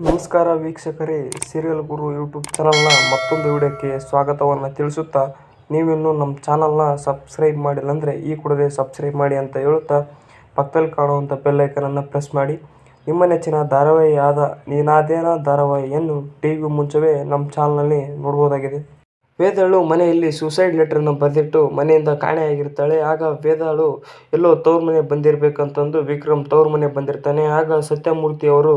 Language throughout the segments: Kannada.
ನಮಸ್ಕಾರ ವೀಕ್ಷಕರೇ, ಸೀರಿಯಲ್ ಗುರು ಯೂಟ್ಯೂಬ್ ಚಾನಲ್ನ ಮತ್ತೊಂದು ವಿಡಿಯೋಕ್ಕೆ ಸ್ವಾಗತವನ್ನು ತಿಳಿಸುತ್ತಾ, ನೀವಿನ್ನೂ ನಮ್ಮ ಚಾನಲ್ನ ಸಬ್ಸ್ಕ್ರೈಬ್ ಮಾಡಿಲ್ಲ ಅಂದರೆ ಈ ಕೂಡಲೇ ಸಬ್ಸ್ಕ್ರೈಬ್ ಮಾಡಿ ಅಂತ ಹೇಳುತ್ತಾ ಪಕ್ಕದಲ್ಲಿ ಕಾಣುವಂಥ ಬೆಲ್ ಐಕನನ್ನು ಪ್ರೆಸ್ ಮಾಡಿ ನಿಮ್ಮ ನೆಚ್ಚಿನ ಧಾರಾವಾಹಿಯಾದ ನೀನಾದೇನ ಧಾರಾವಾಹಿಯನ್ನು ಟಿವಿ ಮುಂಚೆವೇ ನಮ್ಮ ಚಾನಲ್ನಲ್ಲಿ ನೋಡ್ಬೋದಾಗಿದೆ. ವೇದಾಳು ಮನೆಯಲ್ಲಿ ಸೂಸೈಡ್ ಲೆಟರನ್ನು ಬರೆದಿಟ್ಟು ಮನೆಯಿಂದ ಕಾಣೆಯಾಗಿರ್ತಾಳೆ. ಆಗ ವೇದಾಳು ಎಲ್ಲೋ ತವ್ರ ಮನೆ ಬಂದಿರಬೇಕಂತಂದು ವಿಕ್ರಮ್ ತವ್ರ ಮನೆ ಬಂದಿರ್ತಾನೆ. ಆಗ ಸತ್ಯಮೂರ್ತಿ ಅವರು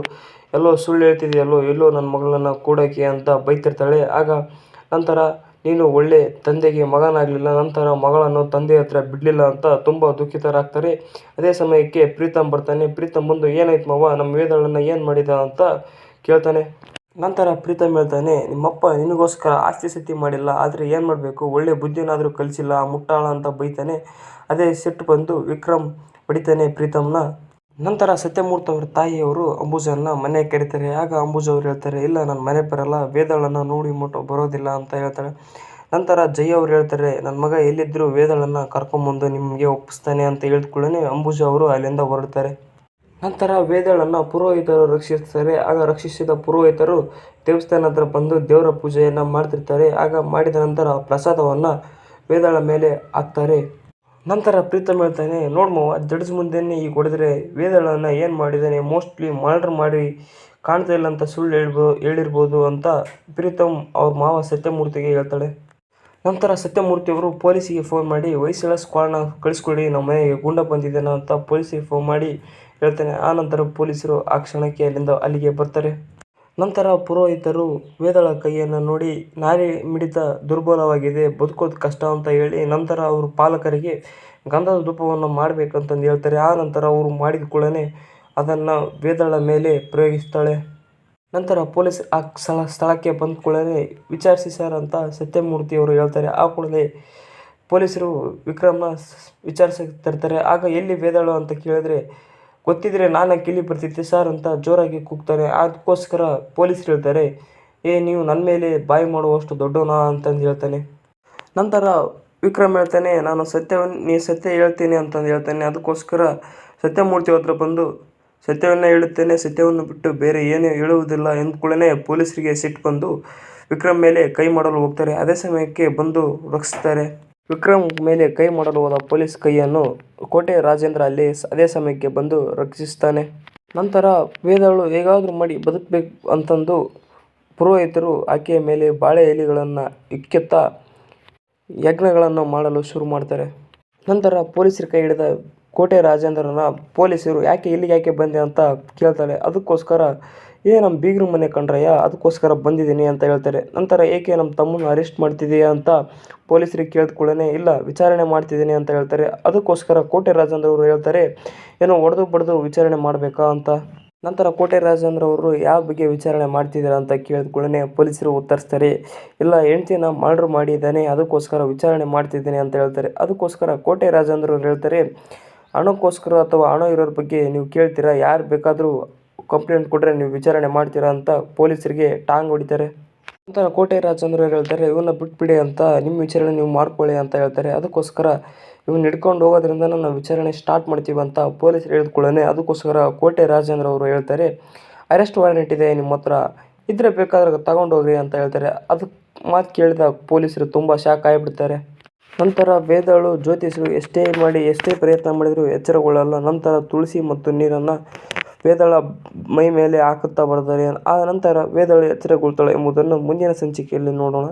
ಎಲ್ಲೋ ಸುಳ್ಳು ಹೇಳ್ತಿದೆಯಲ್ಲೋ, ಎಲ್ಲೋ ನನ್ನ ಮಗಳನ್ನ ಕೂಡಕ್ಕೆ ಅಂತ ಬೈತಿರ್ತಾಳೆ. ಆಗ ನಂತರ ನೀನು ಒಳ್ಳೆ ತಂದೆಗೆ ಮಗನಾಗಲಿಲ್ಲ, ನಂತರ ಮಗಳನ್ನು ತಂದೆ ಹತ್ರ ಬಿಡಲಿಲ್ಲ ಅಂತ ತುಂಬ ದುಃಖಿತರಾಗ್ತಾರೆ. ಅದೇ ಸಮಯಕ್ಕೆ ಪ್ರೀತಮ್ ಬರ್ತಾನೆ. ಪ್ರೀತಮ್ ಬಂದು ಏನಾಯ್ತು ಮಾವ, ನಮ್ಮ ವೇದಾಳನ್ನ ಏನು ಮಾಡಿದ ಅಂತ ಕೇಳ್ತಾನೆ. ನಂತರ ಪ್ರೀತಮ್ ಹೇಳ್ತಾನೆ, ನಿಮ್ಮಪ್ಪ ನಿನಗೋಸ್ಕರ ಆಸ್ತಿ ಸತಿ ಮಾಡಿಲ್ಲ, ಆದರೆ ಏನು ಮಾಡಬೇಕು, ಒಳ್ಳೆ ಬುದ್ಧಿನಾದರೂ ಕಲಿಸಿಲ್ಲ, ಮುಟ್ಟಾಳ ಅಂತ ಬೈತಾನೆ. ಅದೇ ಸಿಟ್ಟು ಬಂದು ವಿಕ್ರಮ್ ಹೊಡಿತಾನೆ ಪ್ರೀತಮ್ನ. ನಂತರ ಸತ್ಯಮೂರ್ತಿ ಅವರ ತಾಯಿಯವರು ಅಂಬುಜನ್ನ ಮನೆಗೆ ಕರೀತಾರೆ. ಆಗ ಅಂಬುಜ್ ಅವ್ರು ಹೇಳ್ತಾರೆ, ಇಲ್ಲ ನಾನು ಮನೆ ಬರಲ್ಲ, ವೇದಾಳನ್ನ ನೋಡಿ ಮುಟ್ಟು ಬರೋದಿಲ್ಲ ಅಂತ ಹೇಳ್ತಾಳೆ. ನಂತರ ಜೈ ಅವ್ರು ಹೇಳ್ತಾರೆ, ನನ್ನ ಮಗ ಎಲ್ಲಿದ್ದರೂ ವೇದಾಳನ್ನ ಕರ್ಕೊಂಬಂದು ನಿಮಗೆ ಒಪ್ಪಿಸ್ತಾನೆ ಅಂತ ಹೇಳಿದ್ಕೊಳ್ಳೆ ಅಂಬುಜ್ ಅವರು ಅಲ್ಲಿಂದ ಹೊರಡ್ತಾರೆ. ನಂತರ ವೇದಾಳನ್ನು ಪುರೋಹಿತರು ರಕ್ಷಿಸ್ತಾರೆ. ಆಗ ರಕ್ಷಿಸಿದ ಪುರೋಹಿತರು ದೇವಸ್ಥಾನ ಹತ್ರ ಬಂದು ದೇವರ ಪೂಜೆಯನ್ನು ಮಾಡ್ತಿರ್ತಾರೆ. ಆಗ ಮಾಡಿದ ನಂತರ ಪ್ರಸಾದವನ್ನು ವೇದಾಳ ಮೇಲೆ ಹಾಕ್ತಾರೆ. ನಂತರ ಪ್ರೀತಮ್ ಹೇಳ್ತಾನೆ, ನೋಡ್ಮವ ಜಡ್ಜ್ ಮುಂದೆನೇ ಈಗ ಹೊಡೆದ್ರೆ ವೇದಾಳನ್ನು ಏನು ಮಾಡಿದ್ದಾನೆ, ಮೋಸ್ಟ್ಲಿ ಮರ್ಡರ್ ಮಾಡಿ ಕಾಣ್ತಾ ಇಲ್ಲ ಅಂತ ಸುಳ್ಳು ಹೇಳಿರ್ಬೋದು ಅಂತ ಪ್ರೀತಮ್ ಅವ್ರ ಮಾವ ಸತ್ಯಮೂರ್ತಿಗೆ ಹೇಳ್ತಾಳೆ. ನಂತರ ಸತ್ಯಮೂರ್ತಿಯವರು ಪೊಲೀಸಿಗೆ ಫೋನ್ ಮಾಡಿ ಹೊಯ್ಸಳ ಸ್ಕ್ವಾಡ್ನ ಕಳಿಸ್ಕೊಡಿ, ನಮ್ಮ ಮನೆಗೆ ಗುಂಡ ಬಂದಿದ್ದಾನೆ ಅಂತ ಪೊಲೀಸಿಗೆ ಫೋನ್ ಮಾಡಿ ಹೇಳ್ತಾನೆ. ಆ ನಂತರ ಪೊಲೀಸರು ಆ ಕ್ಷಣಕ್ಕೆ ಅಲ್ಲಿಗೆ ಬರ್ತಾರೆ. ನಂತರ ಪುರೋಹಿತರು ವೇದಾಳ ಕೈಯನ್ನು ನೋಡಿ ನಾರಿ ಮಿಡಿತ ದುರ್ಬಲವಾಗಿದೆ, ಬದುಕೋದು ಕಷ್ಟ ಅಂತ ಹೇಳಿ ನಂತರ ಅವರು ಪಾಲಕರಿಗೆ ಗಂಧದ ಧೂಪವನ್ನು ಮಾಡಬೇಕಂತಂದು ಹೇಳ್ತಾರೆ. ಆ ನಂತರ ಅವರು ಮಾಡಿದ ಕೂಡಲೇ ಅದನ್ನು ವೇದಾಳ ಮೇಲೆ ಪ್ರಯೋಗಿಸ್ತಾಳೆ. ನಂತರ ಪೊಲೀಸ್ ಆ ಸ್ಥಳಕ್ಕೆ ಬಂದ ಕೂಡಲೇ ವಿಚಾರಿಸಿ ಸರ್ ಅಂತ ಸತ್ಯಮೂರ್ತಿಯವರು ಹೇಳ್ತಾರೆ. ಆ ಕೂಡಲೇ ಪೊಲೀಸರು ವಿಕ್ರಮ್ನ ವಿಚಾರಿಸಕ್ಕೆ ತರ್ತಾರೆ. ಆಗ ಎಲ್ಲಿ ವೇದಾಳು ಅಂತ ಕೇಳಿದ್ರೆ, ಗೊತ್ತಿದ್ರೆ ನಾನು ಕಿಲಿ ಬರ್ತಿದ್ದೆ ಸರ್ ಅಂತ ಜೋರಾಗಿ ಕೂಗ್ತಾರೆ. ಅದಕ್ಕೋಸ್ಕರ ಪೊಲೀಸರು ಹೇಳ್ತಾರೆ, ನೀವು ನನ್ನ ಮೇಲೆ ಬಾಯಿ ಮಾಡುವಷ್ಟು ದೊಡ್ಡವನಾ ಅಂತಂದು ಹೇಳ್ತಾನೆ. ನಂತರ ವಿಕ್ರಮ್ ಹೇಳ್ತಾನೆ, ನಾನು ಸತ್ಯ ಹೇಳ್ತೀನಿ ಅಂತಂದು ಹೇಳ್ತಾನೆ. ಅದಕ್ಕೋಸ್ಕರ ಸತ್ಯಮೂರ್ತಿ ಹತ್ರ ಬಂದು ಸತ್ಯವನ್ನು ಹೇಳುತ್ತೇನೆ, ಸತ್ಯವನ್ನು ಬಿಟ್ಟು ಬೇರೆ ಏನೂ ಹೇಳುವುದಿಲ್ಲ ಎಂದ್ಕೊಳ್ಳೇ ಪೊಲೀಸರಿಗೆ ಸಿಟ್ಟು ಬಂದು ವಿಕ್ರಮ್ ಮೇಲೆ ಕೈ ಮಾಡಲು ಹೋಗ್ತಾರೆ. ಅದೇ ಸಮಯಕ್ಕೆ ಬಂದು ರಕ್ಷಿಸ್ತಾರೆ. ವಿಕ್ರಮ್ ಮೇಲೆ ಕೈ ಮಾಡಲು ಹೋದ ಪೊಲೀಸ್ ಕೈಯನ್ನು ಕೋಟೆ ರಾಜೇಂದ್ರ ಅಲ್ಲಿ ಅದೇ ಸಮಯಕ್ಕೆ ಬಂದು ರಕ್ಷಿಸ್ತಾನೆ. ನಂತರ ವೇದಾಳು ಹೇಗಾದರೂ ಮಾಡಿ ಬದುಕಬೇಕು ಅಂತಂದು ಪುರೋಹಿತರು ಆಕೆಯ ಮೇಲೆ ಬಾಳೆ ಎಲೆಗಳನ್ನು ಇಕ್ಕೆತ್ತಾ ಯಜ್ಞಗಳನ್ನು ಮಾಡಲು ಶುರು ಮಾಡ್ತಾರೆ. ನಂತರ ಪೊಲೀಸರ ಕೈ ಹಿಡಿದ ಕೋಟೆ ರಾಜೇಂದ್ರನ ಪೊಲೀಸರು ಇಲ್ಲಿಗೆ ಯಾಕೆ ಬಂದೆ ಅಂತ ಕೇಳ್ತಾಳೆ. ಅದಕ್ಕೋಸ್ಕರ ನಮ್ಮ ಬೀಗ್ರ ಮನೆ ಕಂಡ್ರಯ್ಯ, ಅದಕ್ಕೋಸ್ಕರ ಬಂದಿದ್ದೀನಿ ಅಂತ ಹೇಳ್ತಾರೆ. ನಂತರ ಏಕೆ ನಮ್ಮ ತಮ್ಮನ್ನು ಅರೆಸ್ಟ್ ಮಾಡ್ತಿದೆಯಾ ಅಂತ ಪೊಲೀಸರಿಗೆ ಕೇಳಿದ್ಕೊಳ್ಳೇ, ಇಲ್ಲ ವಿಚಾರಣೆ ಮಾಡ್ತಿದ್ದೀನಿ ಅಂತ ಹೇಳ್ತಾರೆ. ಅದಕ್ಕೋಸ್ಕರ ಕೋಟೆ ರಾಜೇಂದ್ರ ಅವರು ಹೇಳ್ತಾರೆ, ಏನೋ ಹೊಡೆದು ಬಡ್ದು ವಿಚಾರಣೆ ಮಾಡಬೇಕಾ ಅಂತ. ನಂತರ ಕೋಟೆ ರಾಜೇಂದ್ರ ಅವರು ಯಾವ ಬಗ್ಗೆ ವಿಚಾರಣೆ ಮಾಡ್ತಿದ್ದೀರಾ ಅಂತ ಕೇಳಿದ್ಕೊಳ್ಳೇ ಪೊಲೀಸರು ಉತ್ತರಿಸ್ತಾರೆ, ಇಲ್ಲ ಹೆಂಡ್ತಿನ ಮರ್ಡರ್ ಮಾಡಿದ್ದಾನೆ, ಅದಕ್ಕೋಸ್ಕರ ವಿಚಾರಣೆ ಮಾಡ್ತಿದ್ದೀನಿ ಅಂತ ಹೇಳ್ತಾರೆ. ಅದಕ್ಕೋಸ್ಕರ ಕೋಟೆ ರಾಜೇಂದ್ರ ಅವರು ಹೇಳ್ತಾರೆ, ಹಣಕ್ಕೋಸ್ಕರ ಅಥವಾ ಹಣ ಇರೋರ ಬಗ್ಗೆ ನೀವು ಕೇಳ್ತೀರಾ, ಯಾರು ಬೇಕಾದರೂ ಕಂಪ್ಲೇಂಟ್ ಕೊಟ್ಟರೆ ನೀವು ವಿಚಾರಣೆ ಮಾಡ್ತೀರಾ ಅಂತ ಪೊಲೀಸರಿಗೆ ಟಾಂಗ್ ಹೊಡಿತಾರೆ. ನಂತರ ಕೋಟೆ ರಾಜೇಂದ್ರ ಹೇಳ್ತಾರೆ, ಇವನ್ನ ಬಿಟ್ಬಿಡಿ ಅಂತ, ನಿಮ್ಮ ವಿಚಾರಣೆ ನೀವು ಮಾಡ್ಕೊಳ್ಳಿ ಅಂತ ಹೇಳ್ತಾರೆ. ಅದಕ್ಕೋಸ್ಕರ ಇವನ್ನ ಹಿಡ್ಕೊಂಡು ಹೋಗೋದ್ರಿಂದ ನಾವು ವಿಚಾರಣೆ ಸ್ಟಾರ್ಟ್ ಮಾಡ್ತೀವಿ ಅಂತ ಪೊಲೀಸರು ಹೇಳಿದ್ಕೊಳ್ಳೇ ಅದಕ್ಕೋಸ್ಕರ ಕೋಟೆ ರಾಜೇಂದ್ರ ಅವರು ಹೇಳ್ತಾರೆ, ಅರೆಸ್ಟ್ ವಾರೆಂಟ್ ಇದೆ ನಿಮ್ಮ ಹತ್ರ ಇದ್ರೆ ಬೇಕಾದ್ರೆ ತಗೊಂಡೋಗ್ರಿ ಅಂತ ಹೇಳ್ತಾರೆ. ಅದಕ್ಕೆ ಮಾತು ಕೇಳಿದ ಪೊಲೀಸರು ತುಂಬ ಶಾಕ್ ಆಗಿಬಿಡ್ತಾರೆ. ನಂತರ ವೇದಾಳು ಜ್ಯೋತಿಷರು ಎಷ್ಟೇ ಪ್ರಯತ್ನ ಮಾಡಿದರೂ ಎಚ್ಚರಗೊಳ್ಳಲ್ಲ. ನಂತರ ತುಳಸಿ ಮತ್ತು ನೀರನ್ನು ವೇದಾಳ ಮೈ ಮೇಲೆ ಹಾಕುತ್ತಾ ಬರ್ತಾರೆ. ಆ ನಂತರ ವೇದಾಳು ಎಚ್ಚರಗೊಳ್ತಾಳೆ ಎಂಬುದನ್ನು ಮುಂದಿನ ಸಂಚಿಕೆಯಲ್ಲಿ ನೋಡೋಣ.